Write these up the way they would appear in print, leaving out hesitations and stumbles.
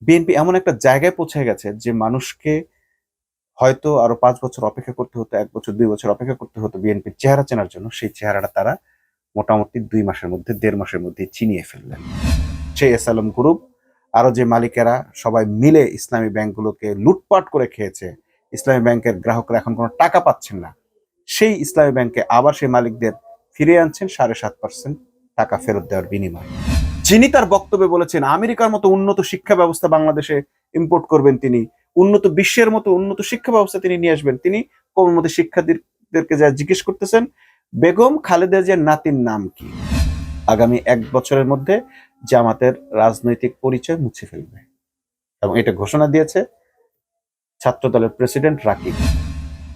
BNP এমন একটা জায়গায় পৌঁছে গেছে যে মানুষকে হয়তো আরো ৫ বছর অপেক্ষা করতে হতো, ১ বছর ২ বছর অপেক্ষা করতে হতো বিএনপির চেহারা চেনার জন্য। সেই চেহারাটা তারা মোটামুটি ২ মাসের মধ্যে ১.৫ মাসের মধ্যে চিনিয়ে ফেললেন। সেই এসএলএম গ্রুপ আরো যে মালিকেরা সবাই মিলে ইসলামী ব্যাংকগুলোকে লুটপাট করে খেয়েছে, ইসলামী ব্যাংকের গ্রাহকরা এখন কোনো টাকা পাচ্ছেন না, সেই ইসলামী ব্যাংকে আবার সেই মালিকদের ফিরিয়ে আনছেন ৭.৫% টাকা ফেরত দেওয়ার বিনিময়ে। যিনি তার বক্তব্যে বলেছেন আমেরিকার মতো উন্নত শিক্ষা ব্যবস্থা বাংলাদেশে ইম্পোর্ট করবেন, তিনি উন্নত বিশ্বের মতো উন্নত শিক্ষা ব্যবস্থা তিনি নিয়ে আসবেন, তিনি কোমলমতি শিক্ষার্থীদেরকে যা জিজ্ঞেস করতেছেন বেগম খালেদা জিয়ার নাতির নাম কি, আগামী ১ বছরের মধ্যে জামাতের রাজনৈতিক পরিচয় মুছে ফেলবে, এবং এটা ঘোষণা দিয়েছে ছাত্রদলের প্রেসিডেন্ট রাকিব।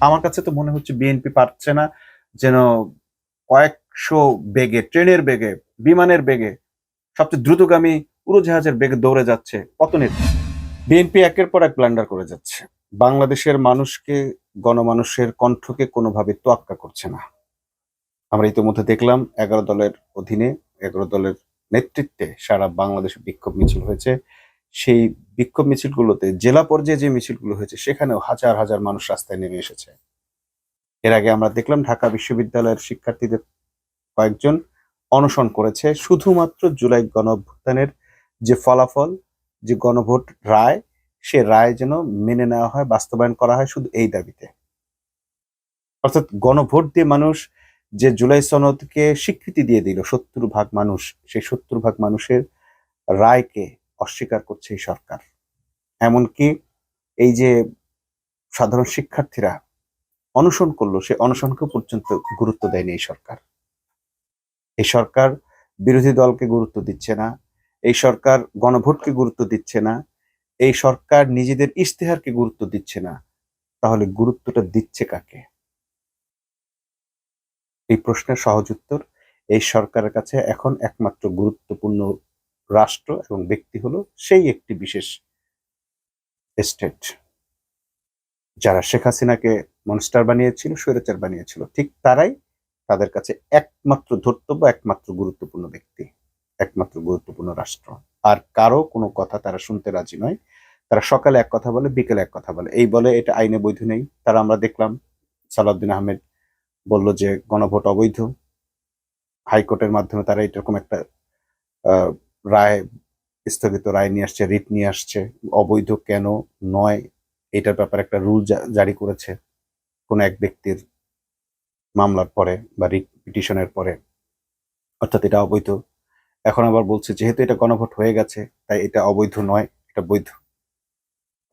আমার কাছে তো মনে হচ্ছে বিএনপি পারছে না, যেন কয়েকশো বেগে, ট্রেনের বেগে, বিমানের বেগে, সবচেয়ে দ্রুতগামী উড়োজাহাজের বেগে দৌড়ে যাচ্ছে পতনের। বিএনপি একের পর এক ব্লান্ডার করে যাচ্ছে, বাংলাদেশের মানুষকে, গণমানুষের কণ্ঠকে কোনোভাবে তোয়াক্কা করছে না। আমরা ইতিমধ্যে দেখলাম ১১ দলের অধীনে, ১১ দলের নেতৃত্বে সারা বাংলাদেশে বিক্ষোভ মিছিল হয়েছে। সেই বিক্ষোভ মিছিলগুলোতে, জেলা পর্যায়ে যে মিছিলগুলো হয়েছে সেখানেও হাজার হাজার মানুষ রাস্তায় নেমে এসেছে। এর আগে আমরা দেখলাম ঢাকা বিশ্ববিদ্যালয়ের শিক্ষার্থীদের কয়েকজন অনশন করেছে শুধুমাত্র জুলাই গণঅভ্যুত্থানের যে ফলাফল, যে গণভোট রায়, সে রায় যেন মেনে নেওয়া হয়, বাস্তবায়ন করা হয়, শুধু এই দাবিতে। অর্থাৎ গণভোট দিয়ে মানুষ যে জুলাই সনদকে স্বীকৃতি দিয়ে দিল, ৭০ ভাগ মানুষ, সেই ৭০ ভাগ মানুষের রায়কে অস্বীকার করছে এই সরকার। এমনকি এই যে সাধারণ শিক্ষার্থীরা অনশন করলো, সে অনশনকে পর্যন্ত গুরুত্ব দেয়নি এই সরকার। এই সরকার বিরোধী দলকে গুরুত্ব দিচ্ছে না, এই সরকার গণভোটকে গুরুত্ব দিচ্ছে না, এই সরকার নিজেদের ইশতেহারকে গুরুত্ব দিচ্ছে না। তাহলে গুরুত্বটা দিচ্ছে কাকে? এই প্রশ্নের সহজ উত্তর, এই সরকারের কাছে এখন একমাত্র গুরুত্বপূর্ণ রাষ্ট্র এবং ব্যক্তি হলো সেই একটি বিশেষ স্টেট, যারা শেখ হাসিনাকে মনস্টার বানিয়েছিল, স্বৈরাচার বানিয়েছিল, ঠিক তারাই তাদের কাছে একমাত্র ধর্তব্য, একমাত্র গুরুত্বপূর্ণ ব্যক্তি, একমাত্র গুরুত্বপূর্ণ রাষ্ট্র। আর কারো কোনো কথা তারা শুনতে রাজি নয়। তারা সকালে এক কথা বলে, বিকেলে এক কথা বলে, এই বলে এটা আইনে বৈধ নেই। তারা, আমরা দেখলাম সালাউদ্দিন আহমেদ বলল যে গণভোট অবৈধ, হাইকোর্টের মাধ্যমে তারা এরকম একটা আহ, রায়, স্থগিত রায় নিয়ে আসছে, রিট নিয়ে আসছে, অবৈধ কেন নয় এটার ব্যাপারে একটা রুল জারি করেছে কোন এক ব্যক্তির মামলার পরে বা রিট পিটিশনের পরে, অর্থাৎ এটা অবৈধ। এখন আবার বলছে যেহেতু এটা গণভোট হয়ে গেছে তাই এটা অবৈধ নয়, এটা বৈধ।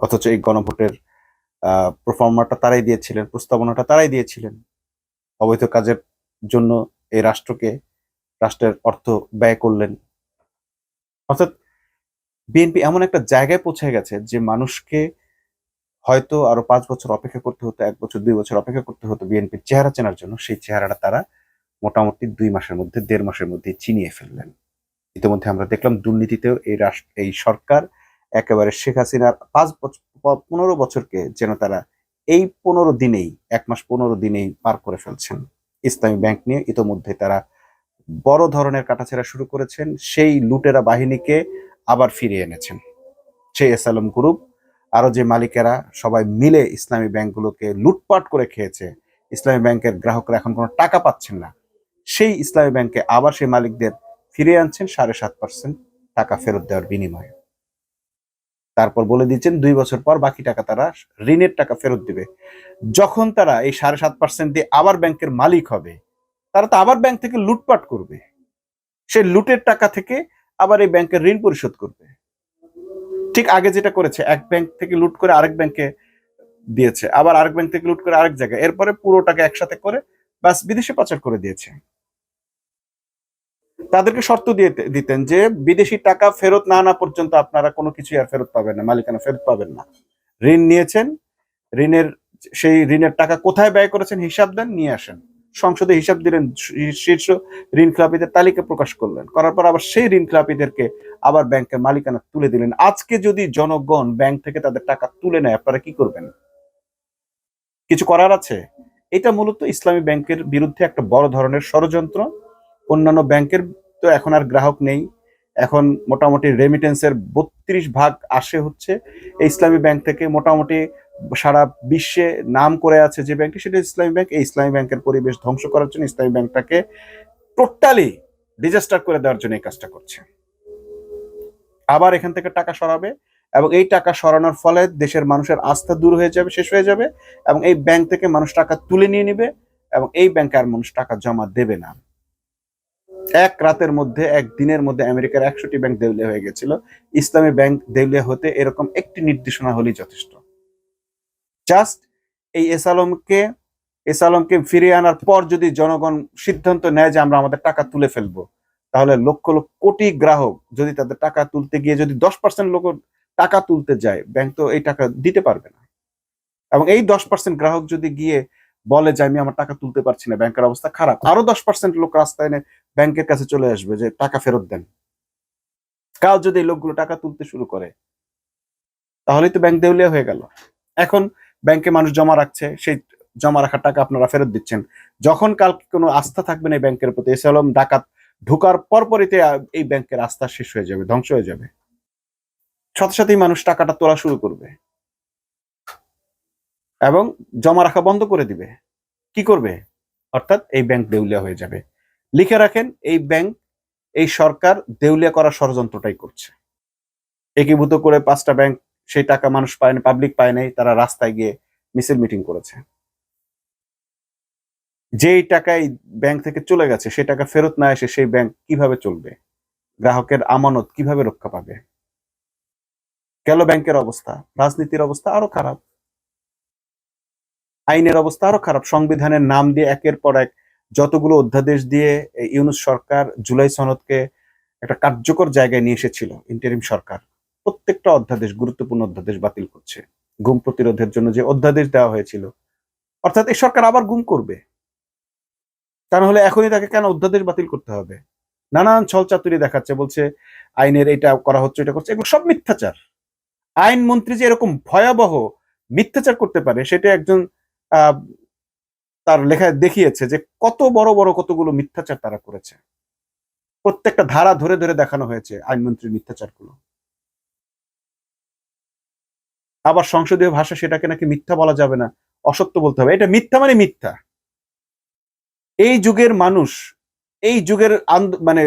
অথচ এই গণভোটের প্রফর্মাটা তারাই দিয়েছিলেন, প্রস্তাবনাটা তারাই দিয়েছিলেন। অবৈধ কাজের জন্য এই রাষ্ট্রের অর্থ ব্যয় করলেন। অর্থাৎ বিএনপি এমন একটা জায়গায় পৌঁছে গেছে যে মানুষকে হয়তো আরো ৫ বছর অপেক্ষা করতে হতো, ১ বছর ২ বছর অপেক্ষা করতে হতো বিএনপির চেহারা চেনার জন্য। সেই চেহারাটা তারা মোটামুটি ২ মাসের মধ্যে, ১.৫ মাসের মধ্যে চিনিয়ে ফেললেন। ইতিমধ্যে আমরা দেখলাম দুর্নীতিতেও এই সরকার একেবারে শেখ হাসিনার ১৫ বছরকে যেন তারা এই ১৫ দিনেই, ১ মাস ১৫ দিনেই পার করে ফেলছেন। ইসলামী ব্যাংক নিয়ে ইতোমধ্যে তারা বড় ধরনের কাটাছেঁড়া শুরু করেছেন, সেই লুটেরা বাহিনীকে আবার ফিরিয়ে এনেছেন। সেই এসএলএম গ্রুপ আরো যে মালিকেরা সবাই মিলে ইসলামী ব্যাংকগুলোকে লুটপাট করে খেয়েছে, ইসলামী ব্যাংকের গ্রাহকরা এখন কোনো টাকা পাচ্ছেন না, সেই ইসলামী ব্যাংকে আবার সেই মালিকদের ফিরিয়ে আনছেন ৭.৫% টাকা ফেরত দেওয়ার বিনিময়ে। তারপর বলে দিচ্ছেন ২ বছর পর বাকি টাকা তারা ঋণের টাকা ফেরত দিবে। যখন তারা এই ৭.৫% দিয়ে আবার ব্যাংকের মালিক হবে, তারা তো আবার ব্যাংক থেকে লুটপাট করবে, সেই লুটের টাকা থেকে আবার এই ব্যাংকের ঋণ পরিশোধ করবে। ঠিক আগে যেটা করেছে, এক ব্যাংক থেকে লুট করে আরেক ব্যাংকে দিয়েছে, আবার আরেক ব্যাংক থেকে লুট করে আরেক জায়গায়, এরপরে পুরো টাকা একসাথে করে বাস বিদেশে পাচার করে দিয়েছে। তাদেরকে শর্ত দিয়ে দিতেন যে বিদেশি টাকা ফেরত না আনা পর্যন্ত আপনারা কোনো কিছুই আর ফেরত পাবেন না, মালিকানা ফেরত পাবেন না। ঋণ নিয়েছেন, ঋণের সেই ঋণের টাকা কোথায় ব্যয় করেছেন হিসাব দেন, নিয়ে আসেন। সংসদে হিসাব দিলেন, শীর্ষ ঋণ খেলাপিদের তালিকা প্রকাশ করলেন, করার পর আবার সেই ঋণ খেলাপিদেরকে আবার ব্যাংকের মালিকানা তুলে দিলেন। আজকে যদি জনগণ ব্যাংক থেকে তাদের টাকা তুলে নেয়, আপনারা কি করবেন? কিছু করার আছে? এটা মূলত ইসলামী ব্যাংকের বিরুদ্ধে একটা বড় ধরনের ষড়যন্ত্র। অন্যান্য ব্যাংকের তো এখন আর গ্রাহক নেই, এখন মোটামুটি রেমিটেন্সের 32 ভাগ আসে হচ্ছে এই ইসলামী ব্যাংক থেকে। মোটামুটি সারা বিশ্বে নাম করে আছে যে ব্যাংকটি, সেটা ইসলামী ব্যাংক। এই ইসলামী ব্যাংকের পরিবেশ ধ্বংস করার জন্য, ইসলামী ব্যাংকটাকে টোটালি ডিজাস্টার করে দেওয়ার জন্য এই কাজটা করছে। আবার এখান থেকে টাকা সরাবে, এবং এই টাকা সরানোর ফলে দেশের মানুষের আস্থা দূর হয়ে যাবে, শেষ হয়ে যাবে, এবং এই ব্যাংক থেকে মানুষ টাকা তুলে নিয়ে নিবে, এবং এই ব্যাংকে আর মানুষ টাকা জমা দেবে না। এক রাতের মধ্যে, এক দিনের মধ্যে আমেরিকার 100টি ব্যাংক দেউলিয়া হয়ে গেছিল। ইসলামী ব্যাংক দেউলিয়া হতে এরকম একটি নির্দেশনা হলেই যথেষ্ট। জাস্ট এই এসালমকে ফিরিয়ে আনার পর যদি জনগণ সিদ্ধান্ত নেয় যে আমরা আমাদের টাকা তুলে ফেলবো, তাহলে লক্ষ লক্ষ কোটি গ্রাহক যদি তাদের টাকা তুলতে গিয়ে যদি 10% লোক টাকা তুলতে যায়, ব্যাংক তো এই টাকা দিতে পারবে না। এবং এই 10% গ্রাহক যদি গিয়ে বলে যে আমি আমার টাকা তুলতে পারছি না, ব্যাংকের অবস্থা খারাপ, আরো 10% লোক রাস্তায় এনে ব্যাংকের কাছে চলে আসবে যে টাকা ফেরত দেন। কাল যদি এই লোকগুলো টাকা তুলতে শুরু করে, তাহলেই তো ব্যাংক দেউলিয়া হয়ে গেল। এখন ব্যাংকে মানুষ জমা রাখছে, সেই জমা রাখার টাকা আপনারা ফেরত দিচ্ছেন। যখন কাল কোনো আস্থা থাকবে না এই ব্যাংকের প্রতি, এসালম ডাকাত ঢুকার পরপরইতে এই ব্যাংকের আস্থা শেষ হয়ে যাবে, ধ্বংস হয়ে যাবে। সাথে সাথেই মানুষ টাকাটা তোলা শুরু করবে এবং জমা রাখা বন্ধ করে দিবে। কি করবে? অর্থাৎ এই ব্যাংক দেউলিয়া হয়ে যাবে। লিখে রাখেন, এই সরকার দেউলিয়া করার ষড়যন্ত্রটাই করছে। একীভূত করে 5টা ব্যাংক, সেই টাকা মানুষ পায় না, পাবলিক পায় নাই, তারা রাস্তায় গিয়ে মিছিল মিটিং করেছে। যেই টাকা এই ব্যাংক থেকে চলে গেছে, সেই টাকা ফেরত না এসে সেই ব্যাংক কিভাবে চলবে? গ্রাহকের আমানত কিভাবে রক্ষা পাবে? গেল ব্যাংকের অবস্থা। রাজনীতির অবস্থা আরো খারাপ, আইনের অবস্থা আরো খারাপ। সংবিধানের নাম দিয়ে একের পর এক যতগুলো অধ্যাদেশ দিয়ে ইউনূস সরকার জুলাই সনদকে একটা কার্যকর জায়গায় নিয়ে এসেছিল ইন্টারিম সরকার, প্রত্যেকটা অধ্যাদেশ, গুরুত্বপূর্ণ অধ্যাদেশ বাতিল করছে। গুম প্রতিরোধের জন্য যে অধ্যাদেশ দেওয়া হয়েছিল, অর্থাৎ এই সরকার আবার গুম করবে। তা না হলে এখনই তাকে কেন অধ্যাদেশ বাতিল করতে হবে? নানান ছলচাতুরি দেখাচ্ছে, বলছে আইনের এটা করা হচ্ছে, এটা করছে। এগুলো সব মিথ্যাচার। আইন মন্ত্রী যে এরকম ভয়াবহ মিথ্যাচার করতে পারে, সেটা একজন তার লেখায় দেখিয়েছে যে কত বড় বড় কতগুলো মিথ্যাচার তারা করেছে। প্রত্যেকটা ধারা ধরে ধরে দেখানো হয়েছে আইনমন্ত্রীর মিথ্যাচারগুলো। আবার সংসদীয় ভাষা সেটাকে নাকি মিথ্যা বলা যাবে না, অসত্য বলতে হবে। এটা মিথ্যা মানে মিথ্যা। এই যুগের মানুষ, এই যুগের মানে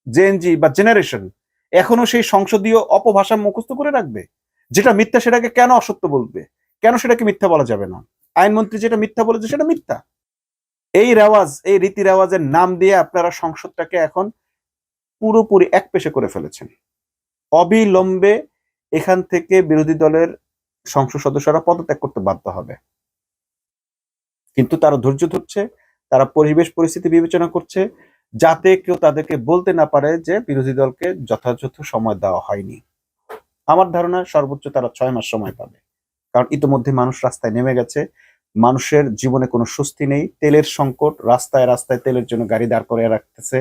জেনজি বা জেনারেশন এখনো সেই সংসদীয় অপভাষা মুখস্থ করে রাখবে? যেটা মিথ্যা সেটাকে কেন অসত্য বলবে? কেন সেটাকে মিথ্যা বলা যাবে না? আইনমন্ত্রী যেটা মিথ্যা বলেছে সেটা মিথ্যা। এই রেওয়াজ, এই রীতি রেওয়াজের নাম দিয়ে আপনারা সংসদটাকে এখন পুরোপুরি একপেশে করে ফেলেছেন। অবিলম্বে এখান থেকে বিরোধী দলের সংসদ সদস্যরা পদত্যাগ করতে বাধ্য হবে। কিন্তু তারা ধৈর্য ধরছে, তারা পরিবেশ পরিস্থিতি বিবেচনা করছে, যাতে কেউ তাদেরকে বলতে না পারে যে বিরোধী দলকে যথাযথ সময় দেওয়া হয়নি। আমার ধারণা সর্বোচ্চ তারা 6 মাস সময় পাবে, কারণ ইতিমধ্যে মানুষ রাস্তায় নেমে গেছে। মানুষের জীবনে কোনো স্বস্তি নেই, তেলের সংকট, রাস্তায় রাস্তায় তেলের জন্য গাড়ি দাঁড় করিয়ে রাখতেছে।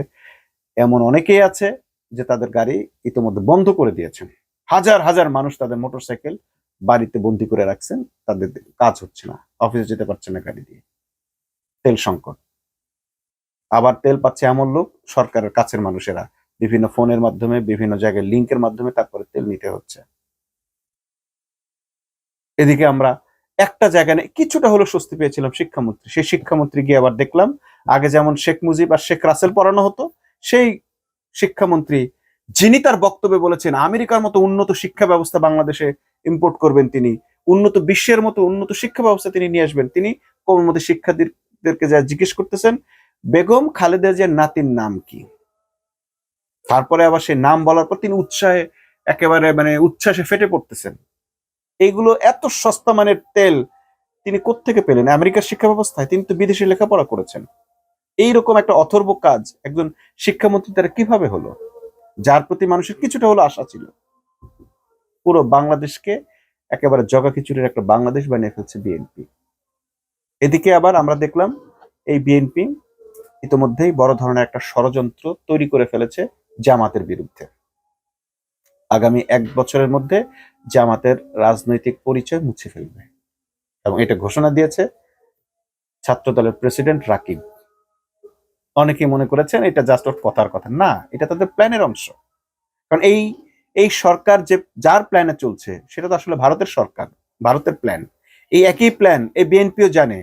এমন অনেকেই আছে যে তাদের গাড়ি ইতিমধ্যে বন্ধ করে দিয়েছেন। হাজার হাজার মানুষ তাদের মোটরসাইকেল বাড়িতে বন্দি করে রাখছেন, তাদের কাজ হচ্ছে না, অফিসে যেতে পারছে না গাড়ি দিয়ে। তেল সংকট। আবার তেল পাচ্ছে এমন লোক, সরকারের কাছের মানুষেরা, বিভিন্ন ফোনের মাধ্যমে, বিভিন্ন জায়গায় লিঙ্কের মাধ্যমে তারপরে তেল নিতে হচ্ছে। এদিকে আমরা একটা জায়গায় কিছুটা হলো স্বস্তি পেয়েছিলাম, শিক্ষামন্ত্রী। সেই শিক্ষামন্ত্রী গিয়ে আবার দেখলাম, আগে যেমন শেখ মুজিব আর শেখ রাসেল পড়ানো হতো, সেই শিক্ষামন্ত্রী যিনি তার বক্তব্যে বলেছেন আমেরিকার মতো উন্নত শিক্ষা ব্যবস্থা বাংলাদেশে ইম্পোর্ট করবেন, তিনি উন্নত বিশ্বের মতো উন্নত শিক্ষা ব্যবস্থা তিনি নিয়ে আসবেন, তিনি কোমলমতি শিক্ষার্থীদেরকে যা জিজ্ঞেস করতেছেন বেগম খালেদা জিয়ার নাতির নাম কি। তারপরে আবার সেই নাম বলার পর তিনি উৎসাহে একেবারে মানে উচ্ছ্বাসে ফেটে পড়তেছেন। এইগুলো এত সস্তা মানের তেল তিনি কোত্থেকে পেলেন? আমেরিকার শিক্ষা ব্যবস্থায়? তিনি তো বিদেশে লেখাপড়া করেছেন। এইরকম একটা অথর্ব কাজ একজন শিক্ষামন্ত্রী দ্বারা কিভাবে হলো, যার প্রতি মানুষের কিছুটা হলো আশা ছিল? পুরো বাংলাদেশকে একেবারে জগা খিচুড়ির একটা বাংলাদেশ বানিয়ে ফেলছে বিএনপি। এদিকে আবার আমরা দেখলাম এই বিএনপি ইতিমধ্যেই বড় ধরনের একটা ষড়যন্ত্র তৈরি করে ফেলেছে জামাতের বিরুদ্ধে। আগামী 1 বছরের মধ্যে জামাতের রাজনৈতিক পরিচয় মুছে ফেলবে, এবং এটা ঘোষণা দিয়েছে ছাত্র দলের প্রেসিডেন্ট রাকিব। অনেকে মনে করেছেন এটা জাস্ট ওর কথার কথা, না, এটা তাদের প্ল্যানের অংশ। কারণ এই সরকার যার প্ল্যানে চলছে সেটা তো আসলে ভারতের সরকার, ভারতের প্ল্যান। এই একই প্ল্যান এই বিএনপিও জানে।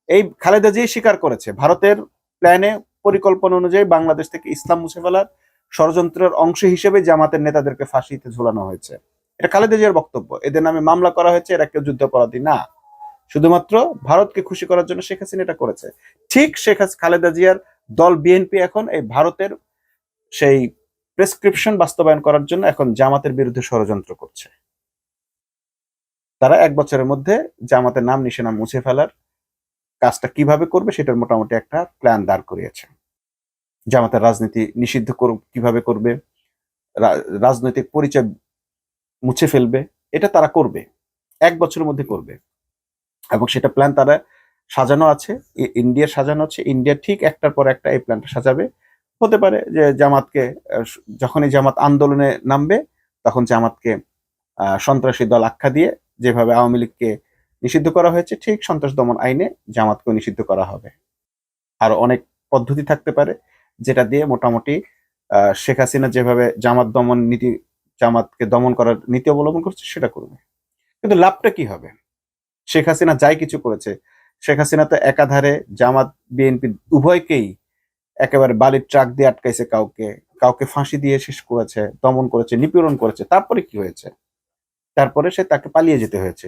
এই খালেদা জিয়া স্বীকার করেছে ভারতের প্ল্যানে, পরিকল্পনা অনুযায়ী বাংলাদেশ থেকে ইসলাম মুছে ফেলার ষড়যন্ত্রের অংশ হিসেবে জামাতের নেতাদেরকে ফাঁসিতে ঝুলানো হয়েছে। এটা খালেদা জিয়ার বক্তব্য। এদের নামে মামলা করা হয়েছে, এরা কেউ যুদ্ধাপরাধী না, শুধুমাত্র ভারতকে খুশি করার জন্য শেখ হাসিনা এটা করেছে। ঠিক খালেদা জিয়ার দল বিএনপি এখন এই ভারতের সেই প্রেসক্রিপশন বাস্তবায়ন করার জন্য এখন জামাতের বিরুদ্ধে ষড়যন্ত্র করছে। তারা 1 বছরের মধ্যে জামাতের নাম নিশানা মুছে ফেলার কাজটা কিভাবে করবে সেটার মোটামুটি একটা প্ল্যান দাঁড় করিয়েছে। জামাতের রাজনীতি নিষিদ্ধ কিভাবে করবে, রাজনৈতিক পরিচয় মুছে ফেলবে, এটা তারা করবে, 1 বছরের মধ্যে করবে। এবং সেটা প্ল্যান তারা সাজানো আছে, ইন্ডিয়ার সাজানো আছে। ইন্ডিয়া ঠিক একটার পর একটা এই প্ল্যানটা সাজাবে। হতে পারে যে জামাতকে, যখনই জামাত আন্দোলনে নামবে তখন জামাতকে সন্ত্রাসী দল আখ্যা দিয়ে যেভাবে আওয়ামী লীগকে নিষিদ্ধ করা হয়েছে, ঠিক সন্ত্রাস দমন আইনে জামাতকেও নিষিদ্ধ করা হবে। আরো অনেক পদ্ধতি থাকতে পারে যেটা দিয়ে মোটামুটি শেখ হাসিনা যেভাবে জামাতকে দমন করার নীতি অবলম্বন করছে সেটা করবে। কিন্তু লাভটা কি হবে? শেখ হাসিনা যাই কিছু করেছে, শেখ হাসিনা তো একাধারে জামাত বিএনপি উভয়কেই একেবারে বালির ট্রাক দিয়ে আটকাইছে, কাউকে ফাঁসি দিয়ে শেষ করেছে, দমন করেছে, নিপীড়ন করেছে। তারপরে কি হয়েছে? তারপরে তাকে পালিয়ে যেতে হয়েছে।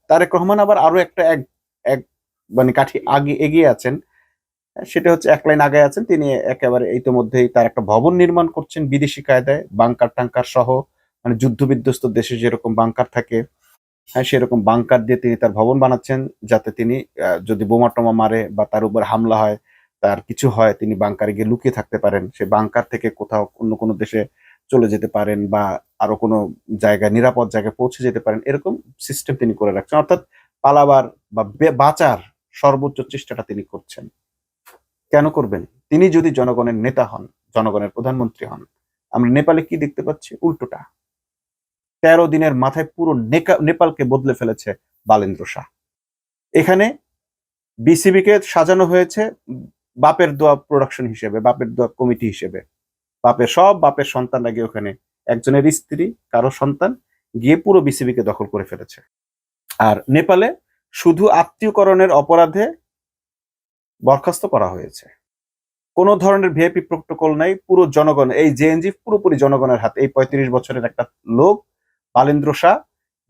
তারেক রহমান আবার আরো এক মানে কাঠি আগে এগিয়ে আছেন। সেটা হচ্ছে 1 লাইন আগে আছেন তিনি। একেবারে ইতিমধ্যেই তার একটা ভবন নির্মাণ করছেন বিদেশি কায়দায়, বাংকার টাঙ্কার সহ, মানে যুদ্ধ বিধ্বস্ত দেশে যেরকম বাংকার থাকে, হ্যাঁ সেরকম বাংকার দিয়ে তিনি তার ভবন বানাচ্ছেন, যাতে তিনি যদি বোমা টোমা মারে বা তার উপর হামলা হয়, তার কিছু হয়, তিনি বাংকারে গিয়ে লুকিয়ে থাকতে পারেন। সে বাংকার থেকে কোথাও অন্য কোনো দেশে চলে যেতে পারেন বা আরো কোনো জায়গায়, নিরাপদ জায়গায় পৌঁছে যেতে পারেন, এরকম সিস্টেম তিনি করে রাখছেন। অর্থাৎ পালাবার বা বাঁচার সর্বোচ্চ চেষ্টাটা তিনি করছেন। কেন করবেন? তিনি যদি জনগণের নেতা হন, জনগণের প্রধানমন্ত্রী হন, আমরা নেপালে কি দেখতে পাচ্ছি? উল্টোটা। 13 দিনের মাথায় পুরো নেপালকে বদলে ফেলেছে বালেন্দ্র শাহ। এখানে বিসিবিকে সাজানো হয়েছে বাপের দোয়া প্রোডাকশন হিসেবে, বাপের দোয়া কমিটি হিসেবে। বাপের সন্তানরা গিয়ে ওখানে, একজনের স্ত্রী, কারো সন্তান গিয়ে পুরো বিসিবিকে দখল করে ফেলেছে। আর নেপালে শুধু আত্মীয়করণের অপরাধে বরখাস্ত করা হয়েছে। কোনো ধরনের ভিআইপি প্রোটোকল নাই। পুরো জনগণ, এই জেএনজি পুরোপুরি জনগণের হাতে। এই 35 বছরের একটা লোক বালেন্দ্র শাহ,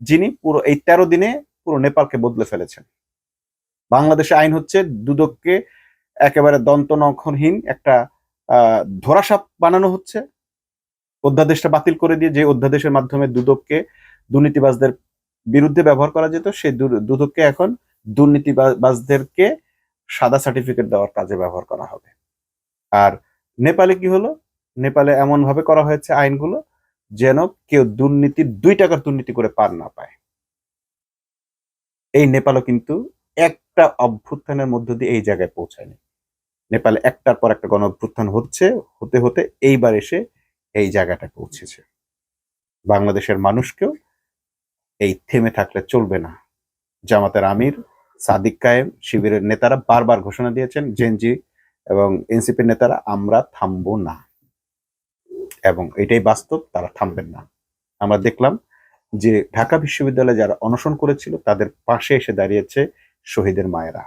যিনি পুরো এই 13 দিনে পুরো নেপালকে বদলে ফেলেছেন। বাংলাদেশে আইন হচ্ছে দুদককে একেবারে দন্তনখরহীন একটা ধরাসাপ বানানো হচ্ছে। অধ্যাদেশটা বাতিল করে দিয়ে, যে অধ্যাদেশের মাধ্যমে দুদককে দুর্নীতিবাজদের বিরুদ্ধে ব্যবহার করা যেত, সেই দুদককে এখন দুর্নীতিবাজদেরকে সাদা সার্টিফিকেট দেওয়ার কাজে ব্যবহার করা হবে। আর নেপালে কি হলো? নেপালে এমন ভাবে করা হয়েছে আইনগুলো যেন কেউ 2 টাকার দুর্নীতি করে পার না পায়। এই নেপালও কিন্তু একটা অভ্যুত্থানের মধ্য দিয়ে এই জায়গায় পৌঁছায়নি। নেপালে একটার পর একটা গণ অভ্যুত্থান হতে হতে এইবার এসে এই জায়গাটা পৌঁছেছে। বাংলাদেশের মানুষকেও এই থেমে থাকলে চলবে না। জামাতের আমির সাদিক কায়েম, শিবিরের নেতারা বারবার ঘোষণা দিয়েছেন, জেনজি এবং এনসিপির নেতারা, আমরা থামবো না। এবং এটাই বাস্তব, তারা থামবেন না। আমরা দেখলাম যে ঢাকা বিশ্ববিদ্যালয়ে যারা অনশন করেছিল তাদের পাশে এসে দাঁড়িয়েছে শহীদের মায়েরা।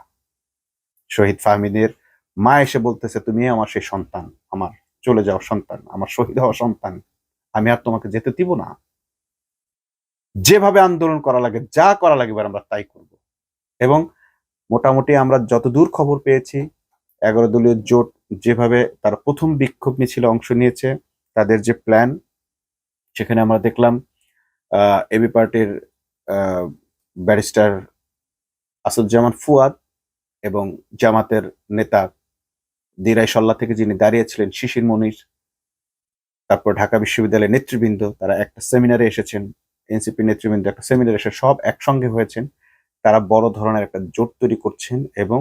শহীদ ফাহমিদের মা এসে বলতেছে, তুমি আমার সেই সন্তান, আমার চলে যাওয়া সন্তান, আমার শহীদ হওয়া সন্তান, আমি আর তোমাকে যেতে দিব না। যেভাবে আন্দোলন করা লাগে, যা করা লাগে আমরা তাই করব। এবং মোটামুটি আমরা যতদূর খবর পেয়েছি, 11 দলীয় জোট যেভাবে তারা প্রথম বিক্ষোভ মিছিলে অংশ নিয়েছে, তাদের যে প্ল্যান, সেখানে আমরা দেখলাম এবি পার্টির ব্যারিস্টার আসাদুজ্জামান ফুয়াদ এবং জামাতের নেতা দিরাই সল্লা থেকে যিনি দাঁড়িয়েছিলেন শিশির মনির, তারপর ঢাকা বিশ্ববিদ্যালয়ের নেতৃবৃন্দ, তারা একটা সেমিনারে এসেছেন, এনসিপি নেতৃবৃন্দ একটা সেমিনারে এসে সব একসঙ্গে হয়েছেন। তারা বড় ধরনের একটা জোট তৈরি করছেন এবং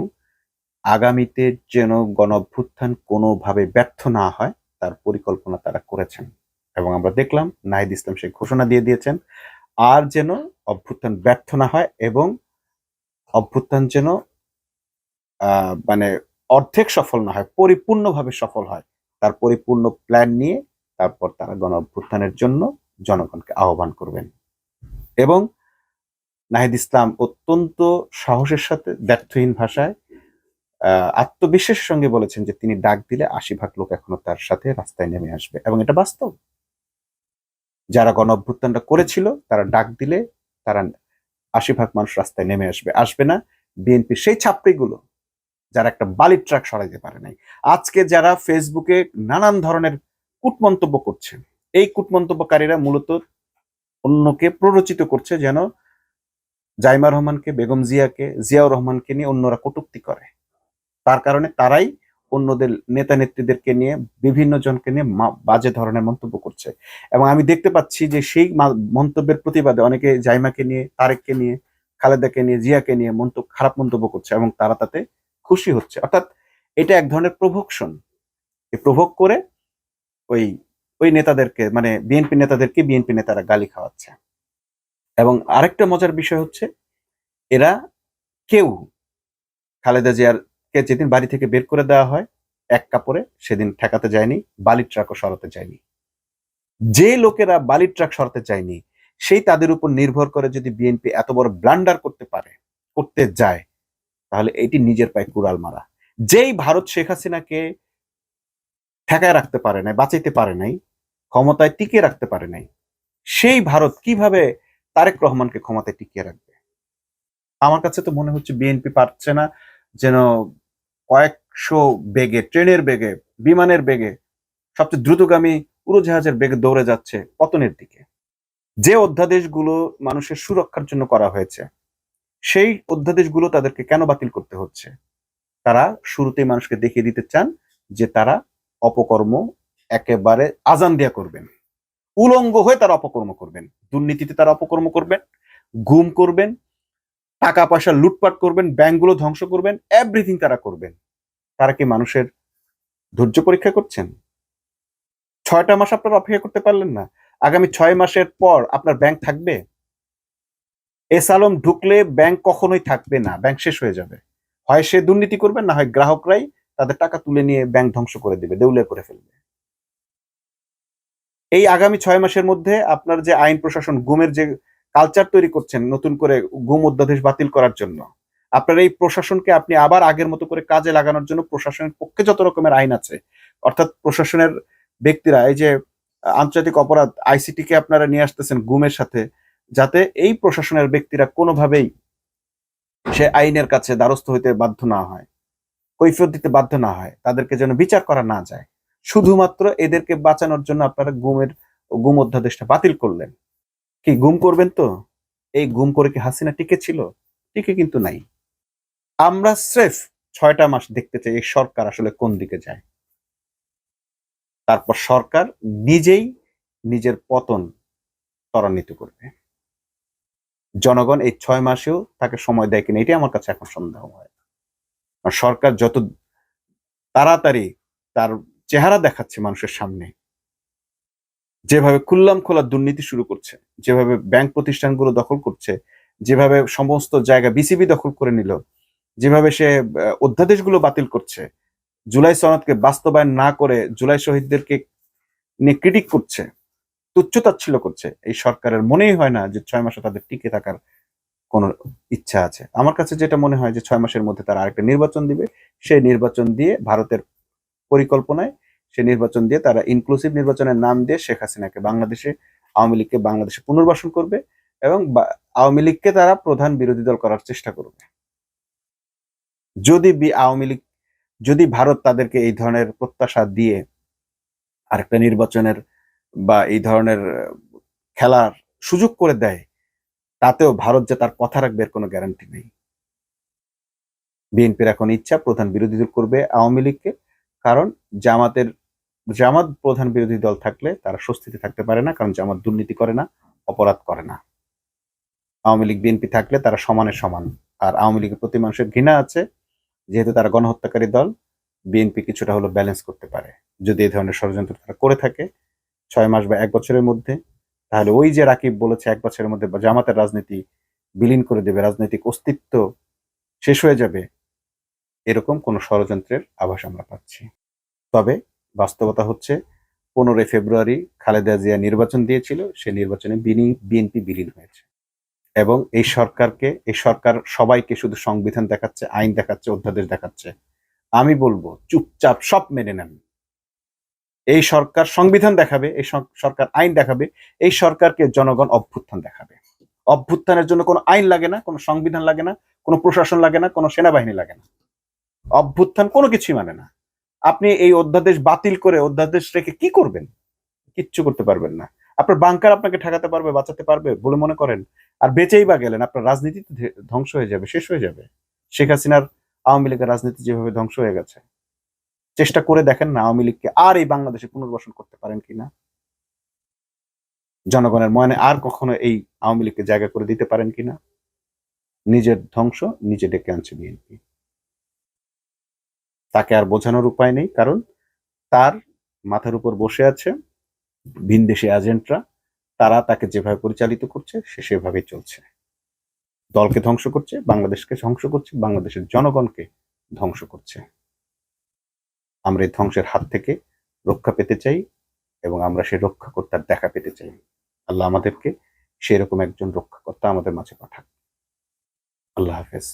আগামীতে যেন গণ অভ্যুত্থান কোনোভাবে ব্যর্থ না হয় তার পরিকল্পনা তারা করেছেন। এবং আমরা দেখলাম নাহিদ ইসলাম সেই ঘোষণা দিয়ে দিয়েছেন, আর যেন অভ্যুত্থান ব্যর্থ না হয় এবং অভ্যুত্থান যেন মানে অর্ধেক সফল না হয়, পরিপূর্ণভাবে সফল হয়, তার পরিপূর্ণ প্ল্যান নিয়ে তারপর তারা গণ অভ্যুত্থানের জন্য জনগণকে আহ্বান করবেন। এবং নাহিদ ইসলাম অত্যন্ত সাহসের সাথে ব্যর্থহীন ভাষায় আত্মবিশ্বাসের সঙ্গে বলেছেন যে তিনি ডাক দিলে ৮০ ভাগ লোক এখনো তার সাথে রাস্তায় নেমে আসবে, এবং এটা বাস্তব। যারা গণ অভ্যুত্থানটা করেছিল তারা ডাক দিলে তারা ৮০ ভাগ মানুষ রাস্তায় নেমে আসবে। আসবে না বিএনপির সেই ছাত্রীগুলো যারা একটা বালির ট্রাক সরাইতে পারে নাই। আজকে যারা ফেসবুকে নানান ধরনের কূটমন্তব্য করছে, এই কূটমন্তব্যকারীরা মূলত অন্যকে প্ররোচিত করছে যেন জাইমা রহমানকে, বেগম জিয়াকে, জিয়াউর রহমানকে নিয়ে অন্যরা কটূক্তি করে। তার কারণে তারাই অন্যদের নেতা নেত্রীদেরকে নিয়ে, বিভিন্ন জনকে নিয়ে বাজে ধরনের মন্তব্য করছে। এবং আমি দেখতে পাচ্ছি যে সেই মন্তব্যের প্রতিবাদে অনেকে জাইমাকে নিয়ে, তারেককে নিয়ে, খালেদাকে নিয়ে, জিয়াকে নিয়ে খারাপ মন্তব্য করছে, এবং তারা তাতে খুশি হচ্ছে। অর্থাৎ এটা এক ধরনের প্রভোকশন। প্রভোগ করে ওই ওই নেতাদেরকে, মানে বিএনপি নেতাদেরকে বিএনপি নেতারা গালি খাওয়াচ্ছে। এবং আরেকটা মজার বিষয় হচ্ছে, এরা কেউ খালেদা জিয়ার কে যেদিন বাড়ি থেকে বের করে দেওয়া হয় এক কাপড়ে, সেদিন ঠেকাতে যায়নি, বালির ট্রাকও সরাতে যায়নি। যে লোকেরা বালির ট্রাক সরাতে চায়নি, সেই তাদের উপর নির্ভর করে যদি বিএনপি এত বড় ব্লান্ডার করতে যায়, তাহলে এটি নিজের পায়ে কুড়াল মারা। যেই ভারত শেখ হাসিনাকে ঠেকায় রাখতে পারে নাই, বাঁচাইতে পারে নাই, ক্ষমতায় টিকিয়ে রাখতে পারে নাই, সেই ভারত কিভাবে তারেক রহমানকে ক্ষমতায় টিকিয়ে রাখবে? আমার কাছে তো মনে হচ্ছে বিএনপি পারছে না, যেন কয়েকশো বেগে, ট্রেনের বেগে, বিমানের বেগে, সবচেয়ে দ্রুতগামী উড়োজাহাজের বেগে দৌড়ে যাচ্ছে পতনের দিকে। যে অধ্যাদেশগুলো মানুষের সুরক্ষার জন্য করা হয়েছে, সেই অধ্যাদেশগুলো তাদেরকে কেন বাতিল করতে হচ্ছে? তারা শুরুতেই মানুষকে দেখিয়ে দিতে চান যে তারা অপকর্ম একেবারে আজান দিয়া করবেন, উলঙ্গ হয়ে তারা অপকর্ম করবেন, দুর্নীতিতে তারা অপকর্ম করবেন, গুম করবেন, টাকা পয়সা লুটপাট করবেন, ব্যাংকগুলো ধ্বংস করবেন, এভরিথিং তারা করবেন। তারা কি মানুষের ধৈর্য পরীক্ষা করছেন? ৬টা মাস আপনারা অপেক্ষা করতে পারলেন না? আগামী ৬ মাসের পর আপনার ব্যাংক থাকবে? এস আলম ঢুকলে ব্যাংক কখনোই থাকবে না, ব্যাংক শেষ হয়ে যাবে। হয় সে দুর্নীতি করবে, না হয় গ্রাহকরাই তাদের টাকা তুলে নিয়ে ব্যাংক ধ্বংস করে দেবে, দেউলিয়া করে ফেলবে। এই আগামী ৬ মাসের মধ্যে আপনার যে আইন প্রশাসন গুমের যে কালচার তৈরি করছেন নতুন করে গুম অধ্যাদেশ বাতিল করার জন্য, আপনার এই প্রশাসনকে আপনি আবার আগের মতো করে কাজে লাগানোর জন্য প্রশাসনের পক্ষে যত রকমের আইন আছে, অর্থাৎ প্রশাসনের ব্যক্তিরা, এই যে আন্তর্জাতিক অপরাধ আইসিটি কে আপনারা নিয়ে আসতেছেন গুমের সাথে, যাতে এই প্রশাসনের ব্যক্তিরা কোনোভাবেই সে আইনের কাছে দ্বারস্থ হইতে বাধ্য না হয়, কৈফিয়ত দিতে বাধ্য না হয়, তাদেরকে যেন বিচার করা না যায়। শুধুমাত্র এদেরকে বাঁচানোর জন্য আপনারা গুম অধ্যাদেশটা বাতিল করলেন। কি গুম করবেন তো? এই গুম করে কি হাসিনা টিকে ছিল? টিকে কিন্তু নাই। আমরা স্রেফ ৬টা মাস দেখতে চাই এই সরকার আসলে কোন দিকে যায়। তারপর সরকার নিজেই নিজের পতন ত্বরান্বিত করবে। জনগণ এই ৬ মাসেও তাকে সময় দেয় কিনা, এটাই আমার কাছে এখন সন্দেহ হয়। সরকার যত তাড়াতাড়ি তার চেহারা দেখাচ্ছে মানুষের সামনে, যেভাবে খুল্লাম খোলা দুর্নীতি শুরু করছে, যেভাবে ব্যাংক প্রতিষ্ঠানগুলো দখল করছে, যেভাবে সমস্ত জায়গা বিসিবি দখল করে নিল, যেভাবে সে অধ্যাদেশগুলো বাতিল করছে, জুলাই সনদকে বাস্তবায়ন না করে জুলাই শহীদদেরকে নিয়ে ক্রিটিক করছে, তুচ্ছতাচ্ছিল্য করছে, এই সরকারের মনেই হয় না যে ৬ মাসে তাদের টিকে থাকার কোনো ইচ্ছা আছে। আমার কাছে যেটা মনে হয় যে ৬ মাসের মধ্যে তারা আরেকটা নির্বাচন দিবে, সেই নির্বাচন দিয়ে ভারতের পরিকল্পনায় সে নির্বাচন দিয়ে তারা ইনক্লুসিভ নির্বাচনের নাম দিয়ে শেখ হাসিনাকে বাংলাদেশে, আওয়ামী লীগকে বাংলাদেশে পুনর্বাসন করবে, এবং আওয়ামী লীগকে তারা প্রধান বিরোধী দল করার চেষ্টা করবে। যদি ভারত তাদেরকে এই ধরনের প্রত্যাশা দিয়ে আরেকটা নির্বাচনের বা এই ধরনের খেলার সুযোগ করে দেয়, তাতেও ভারত যে তার কথা রাখবে এর কোনো গ্যারান্টি নেই। বিএনপির এখন ইচ্ছা প্রধান বিরোধী দল করবে আওয়ামী লীগকে, কারণ জামাত প্রধান বিরোধী দল থাকলে তারা স্বস্তিতে থাকতে পারে না, কারণ জামাত দুর্নীতি করে না, অপরাধ করে না। আওয়ামী লীগ বিএনপি থাকলে তারা সমানে সমান। আর আওয়ামী লীগের প্রতি মানুষের ঘৃণা আছে, যেহেতু তারা গণহত্যাকারী দল, বিএনপি কিছুটা হলো ব্যালেন্স করতে পারে। যদি এই ধরনের ষড়যন্ত্র তারা করে থাকে ৬ মাস বা ১ বছরের মধ্যে, তাহলে ওই যে রাকিব বলেছে ১ বছরের মধ্যে জামাতের রাজনীতি বিলীন করে দেবে, রাজনৈতিক অস্তিত্ব শেষ হয়ে যাবে, এরকম কোনো ষড়যন্ত্রের আভাস আমরা পাচ্ছি। তবে বাস্তবতা হচ্ছে 15 ফেব্রুয়ারি খালেদা জিয়া নির্বাচন দিয়েছিল, সে নির্বাচনে বিএনপি বিলীন হয়েছে। এবং এই সরকার সবাইকে শুধু সংবিধান দেখাচ্ছে, আইন দেখাচ্ছে, অধ্যাদেশ দেখাচ্ছে। আমি বলবো চুপচাপ সব মেনে নেন। এই সরকার সংবিধান দেখাবে, এই সরকার আইন দেখাবে, এই সরকারকে জনগণ অভ্যুত্থান দেখাবে। অভ্যুত্থানের জন্য কোনো আইন লাগে না, কোনো সংবিধান লাগে না, কোনো প্রশাসন লাগে না, কোনো সেনাবাহিনী লাগে না। অভ্যুত্থান কোনো কিছুই মানে না। আপনি এই অধ্যাদেশ বাতিল করে অধ্যাদেশ রেখে কি করবেন? কিচ্ছু করতে পারবেন না। আপনার বাংকার আপনাকে ঠেকাতে পারবে, বাঁচাতে পারবে বলে মনে করেন? আর বেঁচেই বা গেলেন, আপনার রাজনীতি তো ধ্বংস হয়ে যাবে, শেষ হয়ে যাবে। শেখ হাসিনার আওয়ামী লীগের রাজনীতি যেভাবে ধ্বংস হয়ে গেছে, চেষ্টা করে দেখেন না আওয়ামী লীগকে আর এই বাংলাদেশে পুনর্বাসন করতে পারেন কিনা। জনগণের মনে আর কখনো এই আওয়ামী লীগকে জায়গা করে দিতে পারেন কিনা। নিজের ধ্বংস নিজে ডেকে আনছে বিএনপি। তাকে আর বোঝানোর উপায় নেই, কারণ তার মাথার উপর বসে আছে ভিনদেশি এজেন্টরা। তারা তাকে যেভাবে পরিচালিত করছে সে সেভাবেই চলছে। দলকে ধ্বংস করছে, বাংলাদেশকে ধ্বংস করছে, বাংলাদেশের জনগণকে ধ্বংস করছে। আমরা এই ধ্বংসের হাত থেকে রক্ষা পেতে চাই এবং আমরা সেই রক্ষাকর্তার দেখা পেতে চাই। আল্লাহ আমাদেরকে সেরকম একজন রক্ষাকর্তা আমাদের মাঝে পাঠাক। আল্লাহ হাফেজ।